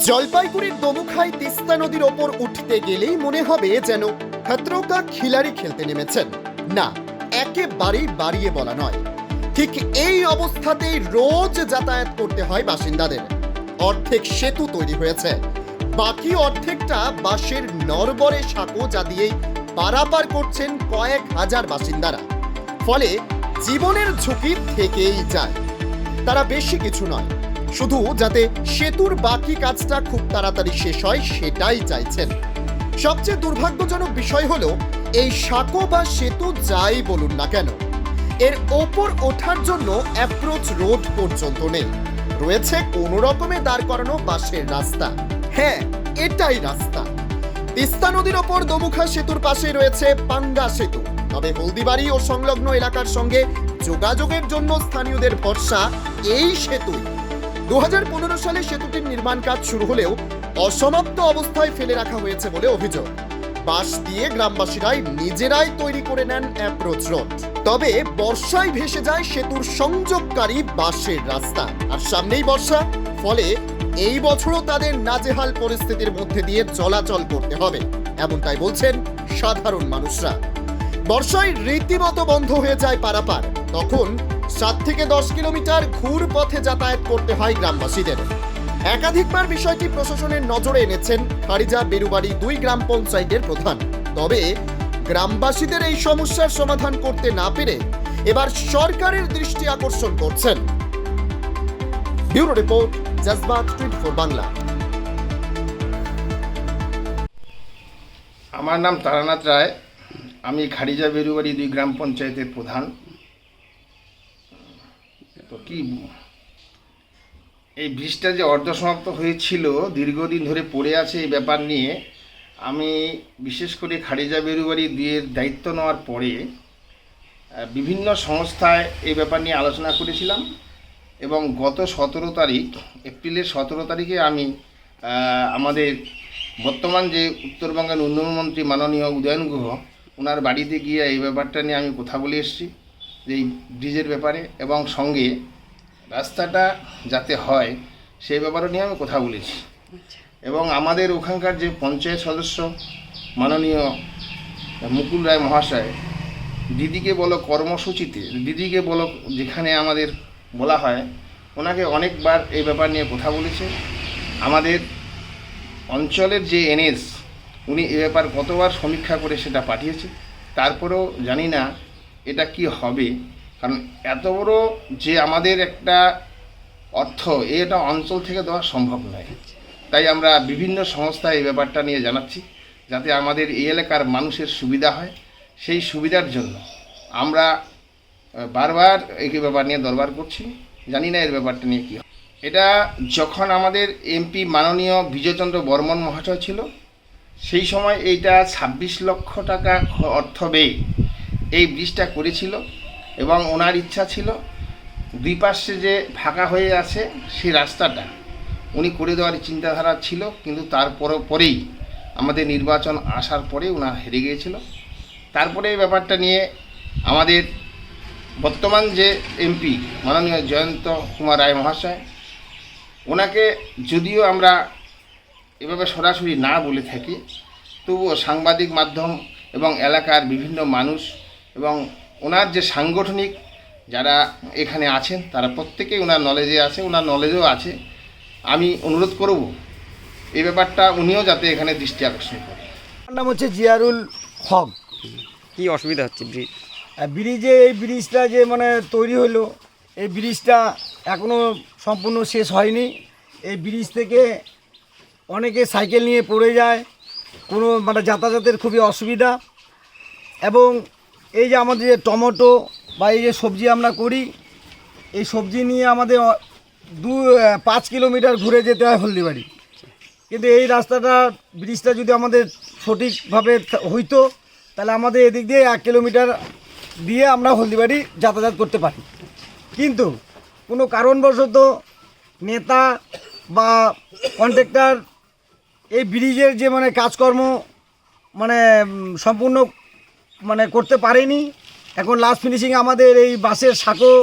জলপাইগুড়ির দমুখাই তিস্তা নদীর ওপর উঠতে গেলেই মনে হবে যেন খতরো কা খিলাড়ি খেলতে নেমেছেন। না, একেবারেই বাড়িয়ে বলা নয়। ঠিক এই অবস্থাতেই রোজ যাতায়াত করতে হয় বাসিন্দাদের। অর্ধেক সেতু তৈরি হয়েছে, বাকি অর্ধেকটা বাঁশের নরবরে সাঁকো, যা দিয়েই পারাপার করছেন কয়েক হাজার বাসিন্দারা। ফলে জীবনের ঝুঁকি থেকেই যায়। তারা বেশি কিছু নয়, শুধু যাতে সেতুর বাকি কাজটা খুব তাড়াতাড়ি শেষ হয় সেটাই চাইছেন। সবচেয়ে দুর্ভাগ্যজনক বিষয় হলো এই সাঁকো বা সেতু যাই বলুন না কেন, এর ওপর ওঠার জন্য অ্যাপ্রোচ রোড পর্যন্ত নেই। রয়েছে কোনো রকমে দাঁড় করানো বাঁশের রাস্তা। হ্যাঁ, এটাই রাস্তা। তিস্তা নদীর ওপর দমুখা সেতুর পাশে রয়েছে পাঙ্গা সেতু। তবে হলদিবাড়ি ও সংলগ্ন এলাকার সঙ্গে যোগাযোগের জন্য স্থানীয়দের ভরসা এই সেতু। 2015 সালে সেতুটির নির্মাণ কাজ শুরু হলেও অসমাপ্ত অবস্থায় ফেলে রাখা হয়েছে বলে অভিযোগ। বাঁশ দিয়ে গ্রামবাসীরাই নিজেরাই তৈরি করে নেন অ্যাপ্রোচ রোড। তবে বর্ষায় ভেসে যায় সেতুর সংযোগকারী বাঁশের রাস্তা। আর সামনেই বর্ষা, ফলে এই বছরও তাদের নাজেহাল পরিস্থিতির মধ্যে দিয়ে চলাচল করতে হবে, এমনটাই বলছেন সাধারণ মানুষরা। বর্ষায় রীতিমতো বন্ধ হয়ে যায় পারাপার। তখন 7 থেকে 10 কিলোমিটার ঘুর পথে যাতায়াত করতে হয় গ্রামবাসীদের। একাধিকবার বিষয়টি প্রশাসনের নজরে এনেছেন খারিজা বেরুবাড়ি 2 গ্রাম পঞ্চায়েতের প্রধান। তবে গ্রামবাসীদের এই সমস্যার সমাধান করতে না পেরে এবার সরকারের দৃষ্টি আকর্ষণ করছেন। Bureau report, জজবাত 24 Bangla. আমার নাম তারানাথ রায়। আমি খারিজা বেরুবাড়ি 2 গ্রাম পঞ্চায়েতের প্রধান। তো কি এই ব্রিজটা যে অর্ধসমাপ্ত হয়েছিল, দীর্ঘদিন ধরে পড়ে আছে, এই ব্যাপার নিয়ে আমি বিশেষ করে খারিজা বেরুবাড়ি 2-এর দায়িত্ব নেওয়ার পরে বিভিন্ন সংস্থায় এই ব্যাপার নিয়ে আলোচনা করেছিলাম এবং গত 17 তারিখ, এপ্রিলের 17 তারিখে আমি আমাদের বর্তমান যে উত্তরবঙ্গের উন্নয়নমন্ত্রী মাননীয় উদয়ন গুহ, ওনার বাড়িতে গিয়ে এই ব্যাপারটা নিয়ে আমি কথা বলে এসেছি, যে এই ব্রিজের ব্যাপারে, এবং সঙ্গে রাস্তাটা যাতে হয় সেই ব্যাপারে নিয়ে আমি কথা বলেছি। এবং আমাদের ওখানকার যে পঞ্চায়েত সদস্য মাননীয় মুকুল রায় মহাশয়, দিদিকে বলো কর্মসূচিতে, দিদিকে বলো যেখানে আমাদের বলা হয়, ওনাকে অনেকবার এই ব্যাপার নিয়ে কথা বলেছে। আমাদের অঞ্চলের যে এনএস, উনি এ ব্যাপার কতবার সমীক্ষা করে সেটা পাঠিয়েছে। তারপরেও জানি না এটা কি হবে, কারণ এত বড় যে আমাদের একটা অর্থ, এটা অঞ্চল থেকে দেওয়া সম্ভব নয়। তাই আমরা বিভিন্ন সংস্থায় এই ব্যাপারটা নিয়ে জানাচ্ছি, যাতে আমাদের এই এলাকার মানুষের সুবিধা হয়। সেই সুবিধার জন্য আমরা বারবার এই ব্যাপার নিয়ে দরবার করছি। জানি না এর ব্যাপারটা নিয়ে কী হয়। এটা যখন আমাদের এমপি মাননীয় বিজয়চন্দ্র বর্মন মহাশয় ছিল, সেই সময় এইটা 26 লক্ষ টাকা অর্থ ব্যয়ে এই ব্রিজটা করেছিল এবং ওনার ইচ্ছা ছিল 2 পাশে যে ফাঁকা হয়ে আছে সেই রাস্তাটা উনি করে দেওয়ার চিন্তাধারা ছিল। কিন্তু পরেই আমাদের নির্বাচন আসার পরে ওনার হেরে গিয়েছিল। তারপরে এই ব্যাপারটা নিয়ে আমাদের বর্তমান যে এমপি মাননীয় জয়ন্ত কুমার রায় মহাশয়, ওনাকে যদিও আমরা এভাবে সরাসরি না বলে থাকি, তবুও সাংবাদিক মাধ্যম এবং এলাকার বিভিন্ন মানুষ এবং ওনার যে সাংগঠনিক যারা এখানে আছেন, তারা প্রত্যেকেই ওনার নলেজে আছে, ওনার নলেজও আছে। আমি অনুরোধ করব এই ব্যাপারটা উনিও যাতে এখানে দৃষ্টি আকর্ষণ করে। আমার নাম হচ্ছে জিয়ারুল হক। কি অসুবিধা হচ্ছে ব্রিজে এই ব্রিজটা যে তৈরি হলো, এই ব্রিজটা এখনও সম্পূর্ণ শেষ হয়নি। এই ব্রিজ থেকে অনেকে সাইকেল নিয়ে পড়ে যায়, কোনো যাতায়াতের খুবই অসুবিধা। এবং এই যে আমাদের যে টমেটো বা এই যে সবজি আমরা করি, এই সবজি নিয়ে আমাদের 5 কিলোমিটার ঘুরে যেতে হয় হলদিবাড়ি। কিন্তু এই রাস্তাটা, ব্রিজটা যদি আমাদের সঠিকভাবে হইতো, তাহলে আমাদের এদিক দিয়ে 1 কিলোমিটার দিয়ে আমরা হলদিবাড়ি যাতায়াত করতে পারি। কিন্তু কোনো কারণবশত নেতা বা কন্ট্রাক্টর এই ব্রিজের যে কাজকর্ম সম্পূর্ণ করতে পারেনি। এখন লাস্ট ফিনিশিং আমাদের এই বাসের সাঁকো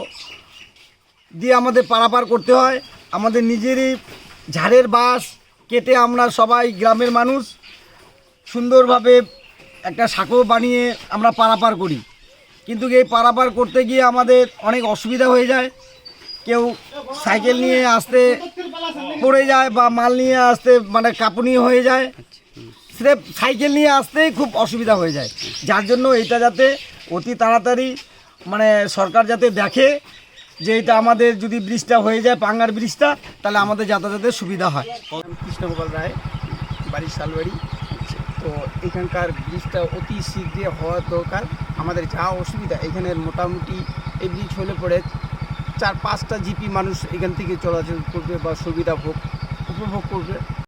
দিয়ে আমাদের পারাপার করতে হয়। আমাদের নিজেরই ঝাড়ের বাস কেটে আমরা সবাই গ্রামের মানুষ সুন্দরভাবে একটা সাঁকো বানিয়ে আমরা পারাপার করি। কিন্তু এই পারাপার করতে গিয়ে আমাদের অনেক অসুবিধা হয়ে যায়। কেউ সাইকেল নিয়ে আসতে পড়ে যায় বা মাল নিয়ে আসতে মানে কাঁপুনি হয়ে যায়, স্রেফ সাইকেল নিয়ে আসতেই খুব অসুবিধা হয়ে যায়। যার জন্য এটা যাতে অতি তাড়াতাড়ি মানে সরকার যাতে দেখে যে এটা আমাদের যদি ব্রিজটা হয়ে যায় পাঙ্গার ব্রিজটা, তাহলে আমাদের যাতায়াতের সুবিধা হয়। কৃষ্ণগোপাল রায়, বাড়ি শালবাড়ি। তো এখানকার ব্রিজটা অতি শীঘ্র হওয়া দরকার। আমাদের যা অসুবিধা এখানের মোটামুটি এই ব্রিজ হলে পরে 4-5টা জিপি মানুষ এখান থেকে চলাচল করবে বা সুবিধা উপভোগ করবে।